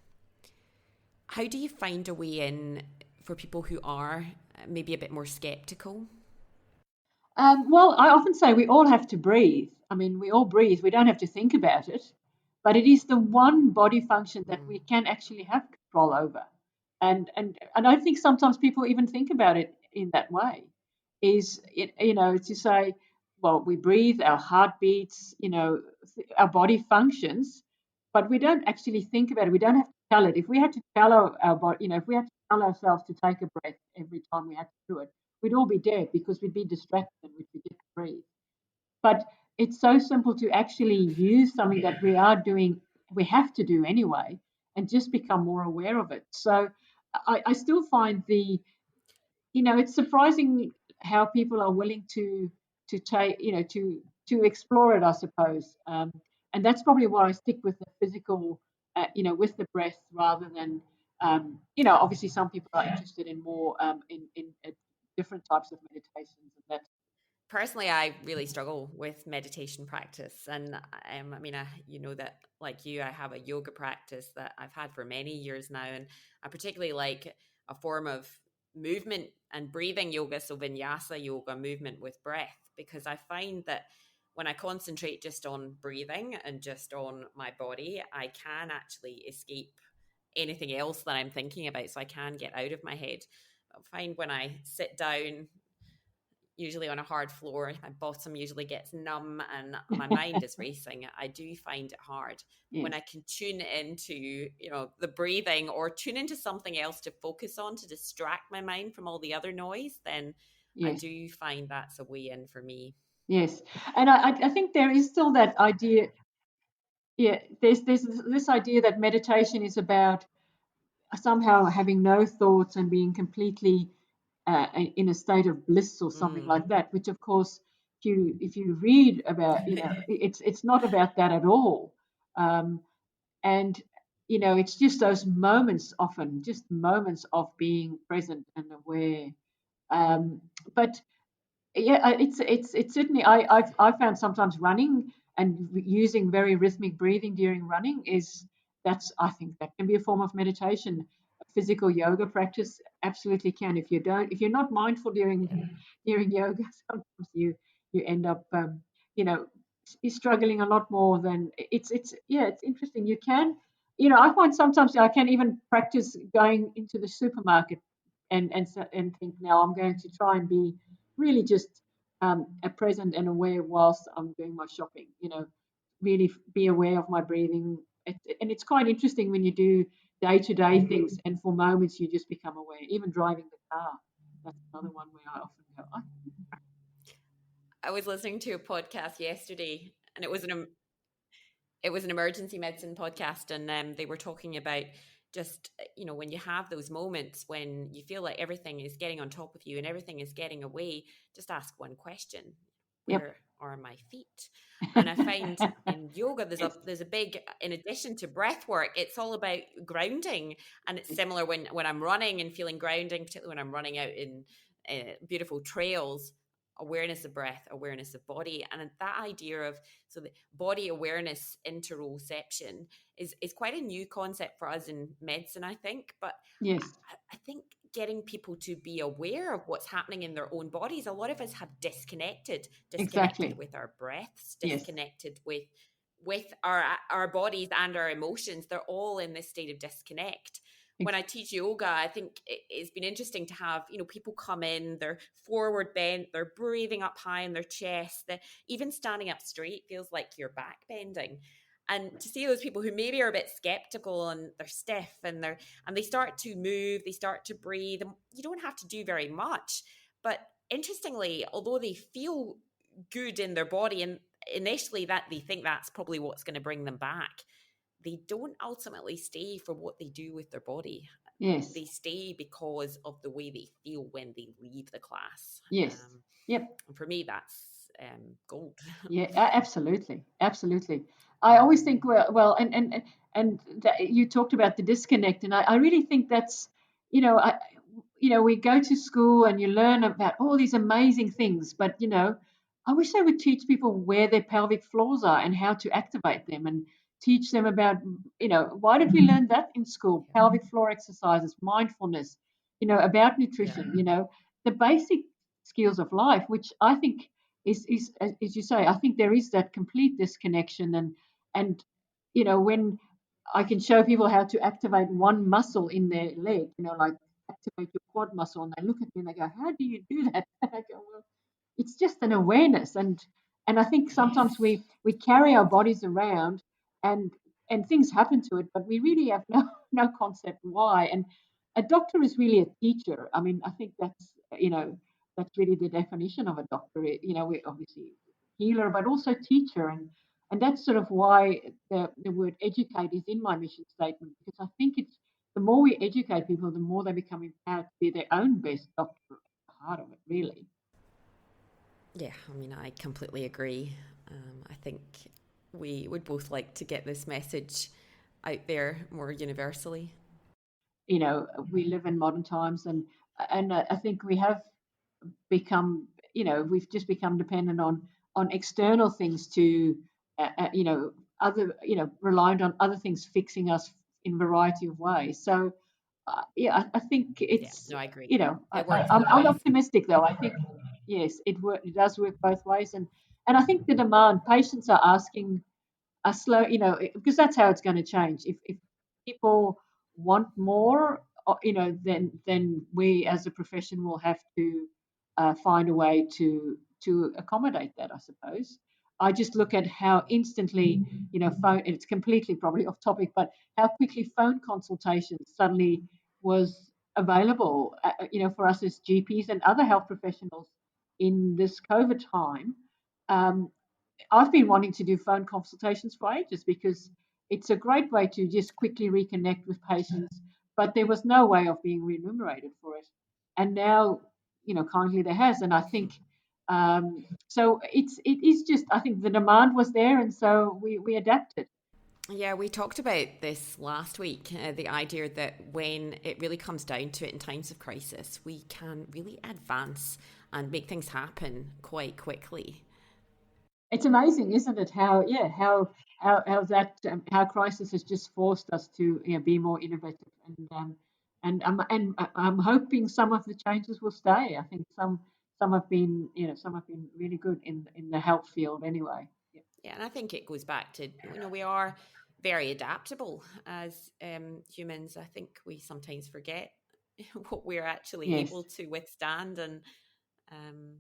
How do you find a way in for people who are maybe a bit more skeptical? Well, I often say we all have to breathe. I mean, we all breathe. We don't have to think about it, but it is the one body function that we can actually have control over. And I think sometimes people even think about it in that way. Is it, to say, well, we breathe, our heart beats, our body functions, but we don't actually think about it. We don't have to tell it. If we had to tell our body, if we had to tell ourselves to take a breath every time we had to do it, we'd all be dead because we'd be distracted and we'd forget to breathe. But it's so simple to actually use something that we are doing, we have to do anyway, and just become more aware of it. So I still find it's surprising how people are willing to take, to explore it, I suppose. And that's probably why I stick with the physical, with the breath rather than, obviously some people are interested in more in different types of meditations, and that's Personally, I really struggle with meditation practice. And I mean, you know that, like you, I have a yoga practice that I've had for many years now. And I particularly like a form of movement and breathing yoga. So vinyasa yoga, movement with breath, because I find that when I concentrate just on breathing and just on my body, I can actually escape anything else that I'm thinking about. So I can get out of my head. I find when I sit down, usually on a hard floor, my bottom usually gets numb and my mind is racing. I do find it hard. When yes. I can tune into, the breathing or tune into something else to focus on to distract my mind from all the other noise, then I Yes. do find that's a way in for me. Yes. And I think there is still that idea. Yeah, there's this idea that meditation is about somehow having no thoughts and being completely in a state of bliss or something like that. Which, of course, if you read about, it's not about that at all. Um, and it's just those moments, often just moments of being present and aware. But yeah, it's certainly, I've found sometimes running and using very rhythmic breathing during running I think that can be a form of meditation. Physical yoga practice absolutely can. If you're not mindful during yoga, sometimes you end up you know struggling a lot more than it's interesting. You can, I find sometimes I can even practice going into the supermarket and think, now I'm going to try and be really just present and aware whilst I'm doing my shopping. Really be aware of my breathing. And it's quite interesting when you do day-to-day things, and for moments you just become aware. Even driving the car, that's another one where I often go, I was listening to a podcast yesterday, and it was an emergency medicine podcast, and they were talking about just when you have those moments when you feel like everything is getting on top of you and everything is getting away, just ask one question: yep. where are my feet? And I find in yoga there's a Yes. there's a big, in addition to breath work, it's all about grounding. And it's similar when I'm running and feeling grounding, particularly when I'm running out in beautiful trails. Awareness of breath, awareness of body, and that idea of, so the body awareness interoception is quite a new concept for us in medicine, I think. But Yes. I think getting people to be aware of what's happening in their own bodies. A lot of us have disconnected Exactly. with our breaths, Yes. disconnected with our bodies and our emotions. They're all in this state of disconnect. When I teach yoga, I think it's been interesting to have, people come in, they're forward bent, they're breathing up high in their chest, even standing up straight feels like you're back bending. And to see those people who maybe are a bit skeptical and they're stiff and they start to move, they start to breathe, and you don't have to do very much. But interestingly, although they feel good in their body, and initially that they think that's probably what's going to bring them back, they don't ultimately stay for what they do with their body. Yes. They stay because of the way they feel when they leave the class. Yes. Yep. And for me, that's gold. Yeah, absolutely, absolutely. I always think, well, and you talked about the disconnect, and I really think that's, you know, we go to school and you learn about all these amazing things, but I wish they would teach people where their pelvic floors are and how to activate them, and teach them about, why did we learn that in school? Pelvic floor exercises, mindfulness, about nutrition, the basic skills of life, which I think is as you say, I think there is that complete disconnection, and when I can show people how to activate one muscle in their leg, like activate your quad muscle, and they look at me and they go, "How do you do that?" And I go, "Well, it's just an awareness." And I think Yes. sometimes we carry our bodies around, and things happen to it, but we really have no concept why. And a doctor is really a teacher. I mean, I think that's really the definition of a doctor. We're obviously healer, but also teacher, and that's sort of why the word educate is in my mission statement, because I think it's the more we educate people, the more they become empowered to be their own best doctor at the heart of it, really. Yeah, I mean, I completely agree. I think we would both like to get this message out there more universally. We live in modern times, and I think we have become, we've just become dependent on external things to, other, reliant on other things fixing us in a variety of ways. So, yeah, I think Yeah, it's, no, I agree. It works I'm, both I'm ways. optimistic though. I think yes, it does work both ways, and I think the demand patients are asking a slow, because that's how it's going to change. If people want more, then we as a profession will have to find a way to accommodate that, I suppose. I just look at how instantly, phone. It's completely probably off topic, but how quickly phone consultations suddenly was available, for us as GPs and other health professionals in this COVID time. Um, I've been wanting to do phone consultations for ages because it's a great way to just quickly reconnect with patients, but there was no way of being remunerated for it. And now, kindly there has. And I think, so it is just, I think the demand was there. And so we adapted. Yeah, we talked about this last week, the idea that when it really comes down to it in times of crisis, we can really advance and make things happen quite quickly. It's amazing, isn't it? How, yeah, how that how crisis has just forced us to, be more innovative, and I'm hoping some of the changes will stay. I think some have been really good in the health field anyway. Yeah. Yeah, and I think it goes back to, we are very adaptable as humans. I think we sometimes forget what we're actually able Yes, to withstand. And um,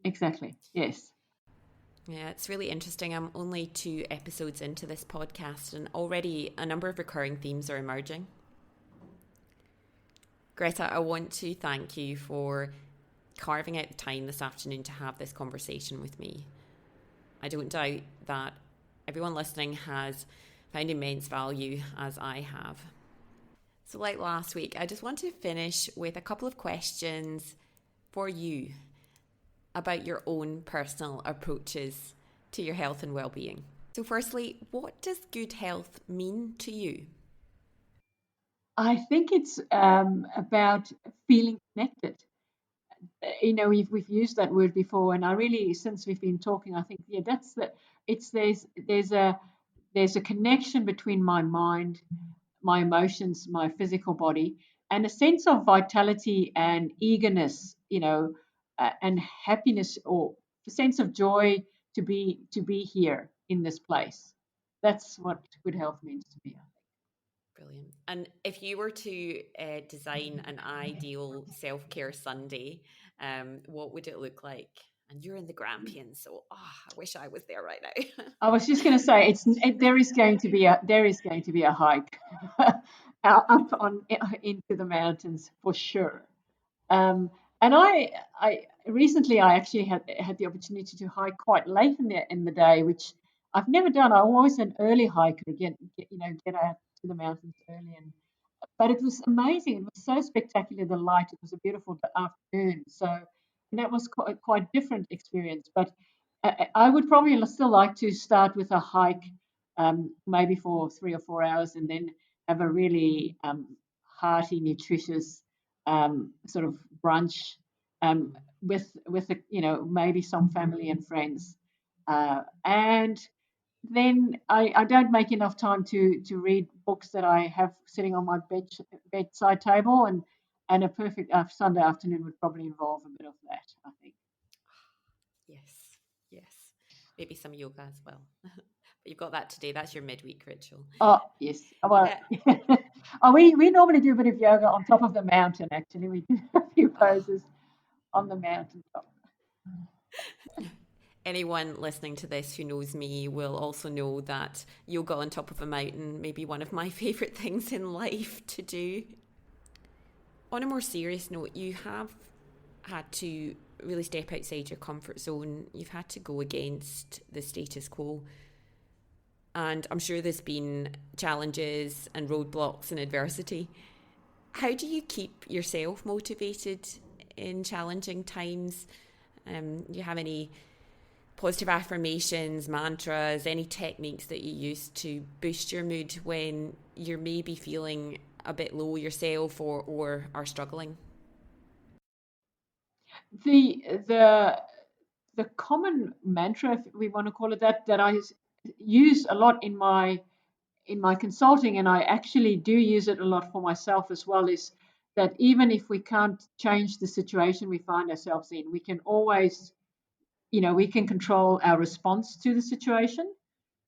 exactly. Yes. yeah, it's really interesting. I'm only 2 episodes into this podcast, and already a number of recurring themes are emerging. Greta, I want to thank you for carving out the time this afternoon to have this conversation with me. I don't doubt that everyone listening has found immense value as I have. So, like last week, I just want to finish with a couple of questions for you about your own personal approaches to your health and well-being. So, firstly, what does good health mean to you? I think it's about feeling connected. We've used that word before, and I really, since we've been talking, I think, yeah, that's the it's there's a connection between my mind, my emotions, my physical body, and a sense of vitality and eagerness, and happiness, or a sense of joy to be here in this place. That's what good health means to me. Brilliant. And if you were to design an ideal self care Sunday, what would it look like? And you're in the Grampians, so I wish I was there right now. I was just going to say there is going to be a hike up on into the mountains for sure. Um, and I recently I actually had the opportunity to hike quite late in the day, which I've never done. I'm always an early hiker, get out to the mountains early, but it was amazing. It was so spectacular, the light. It was a beautiful afternoon. So, and that was quite different experience. But I would probably still like to start with a hike, maybe for 3 or 4 hours, and then have a really hearty, nutritious sort of brunch with maybe some family and friends, and then I don't make enough time to read books that I have sitting on my bedside table, and a perfect Sunday afternoon would probably involve a bit of that, I think. Yes, yes. Maybe some yoga as well. But you've got that today. That's your midweek ritual. Oh, yes. Well, we normally do a bit of yoga on top of the mountain, actually. We do a few poses on the mountain top. Anyone listening to this who knows me will also know that yoga on top of a mountain may be one of my favourite things in life to do. On a more serious note, you have had to really step outside your comfort zone. You've had to go against the status quo. And I'm sure there's been challenges and roadblocks and adversity. How do you keep yourself motivated in challenging times? Do you have any positive affirmations, mantras, any techniques that you use to boost your mood when you're maybe feeling a bit low yourself or are struggling? The common mantra, if we want to call it that I use a lot in my consulting, and I actually do use it a lot for myself as well, is that even if we can't change the situation we find ourselves in, we can always, we can control our response to the situation.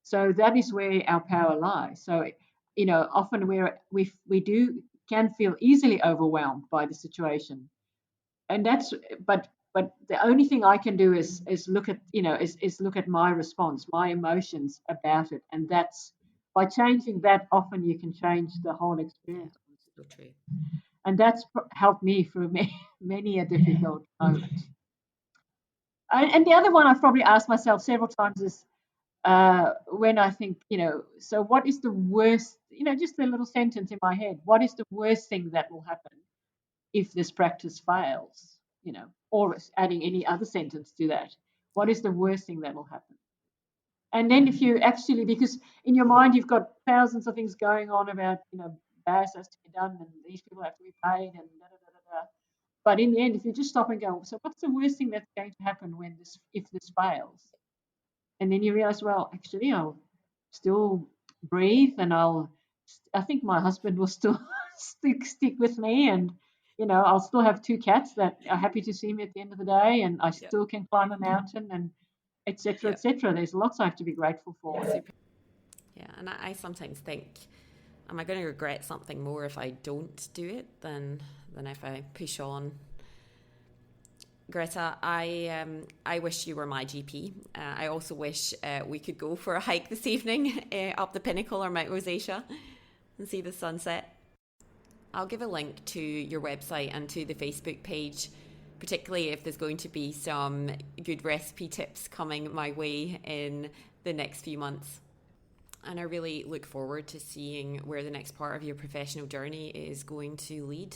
So that is where our power lies. So, often we do can feel easily overwhelmed by the situation, and but the only thing I can do is look at is look at my response, my emotions about it, and that's by changing that. Often you can change the whole Yeah, experience, so true. and that's helped me through many a difficult moment. And the other one I've probably asked myself several times is when I think, so what is the worst, just a little sentence in my head, what is the worst thing that will happen if this practice fails, or adding any other sentence to that. What is the worst thing that will happen? And then if you actually, because in your mind you've got thousands of things going on about, BAS has to be done and these people have to be paid and da da da da da. But in the end, if you just stop and go, so what's the worst thing that's going to happen if this fails? And then you realize, well, actually, I'll still breathe, and I think my husband will still stick with me, and I'll still have two cats that are happy to see me at the end of the day, and I Yeah. still can climb a mountain, and etc. Yeah. etc. There's lots I have to be grateful for. Super. Yeah, and I sometimes think, am I going to regret something more if I don't do it than if I push on? Greta, I wish you were my GP. I also wish we could go for a hike this evening up the pinnacle or Mount Rosacea and see the sunset. I'll give a link to your website and to the Facebook page, particularly if there's going to be some good recipe tips coming my way in the next few months. And I really look forward to seeing where the next part of your professional journey is going to lead.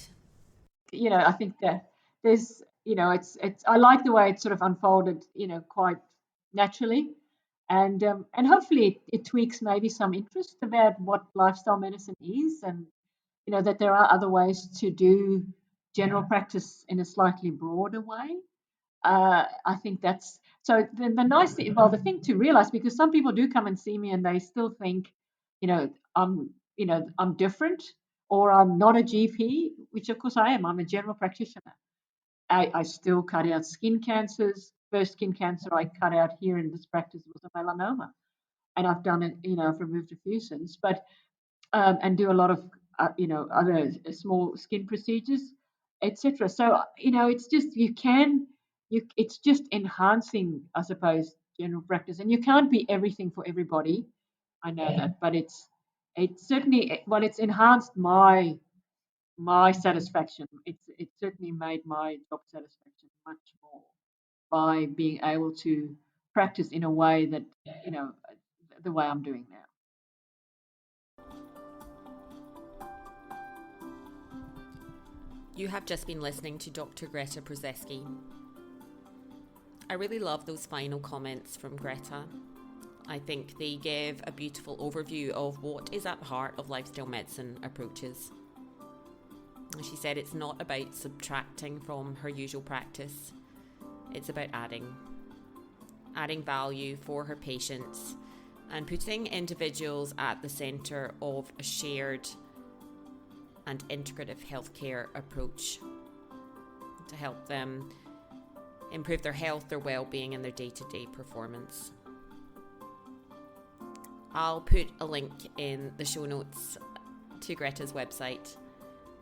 I think that there's, it's I like the way it's sort of unfolded, quite naturally, and hopefully it tweaks maybe some interest about what lifestyle medicine is, and that there are other ways to do general practice in a slightly broader way. I think that's so. The nice thing, well, the thing to realize, because some people do come and see me and they still think, I'm different, or I'm not a GP, which of course I am. I'm a general practitioner. I still cut out skin cancers. First skin cancer I cut out here in this practice was a melanoma, and I've done it. I've removed a few since, but and do a lot of other small skin procedures, etc. So it's just it's just enhancing, I suppose, general practice, and you can't be everything for everybody. I know that, but it's certainly, well, it's enhanced my satisfaction. It's certainly made my job satisfaction much more by being able to practice in a way that the way I'm doing now. You have just been listening to Dr. Greta Prozesky. I really love those final comments from Greta. I think they give a beautiful overview of what is at the heart of lifestyle medicine approaches. She said it's not about subtracting from her usual practice. It's about adding value for her patients and putting individuals at the centre of a shared and integrative healthcare approach to help them improve their health, their well-being and their day-to-day performance. I'll put a link in the show notes to Greta's website,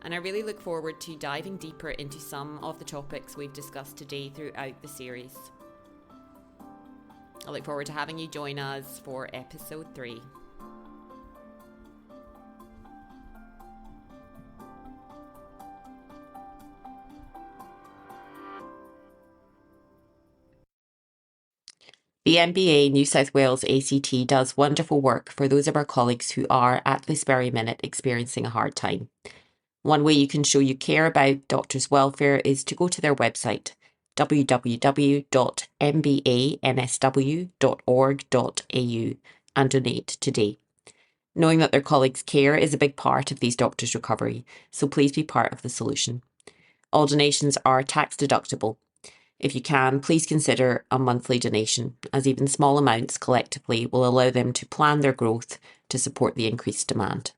and I really look forward to diving deeper into some of the topics we've discussed today throughout the series. I look forward to having you join us for episode 3. The MBA New South Wales ACT does wonderful work for those of our colleagues who are, at this very minute, experiencing a hard time. One way you can show you care about doctors' welfare is to go to their website, www.mbansw.org.au, and donate today. Knowing that their colleagues' care is a big part of these doctors' recovery, so please be part of the solution. All donations are tax deductible. If you can, please consider a monthly donation, as even small amounts collectively will allow them to plan their growth to support the increased demand.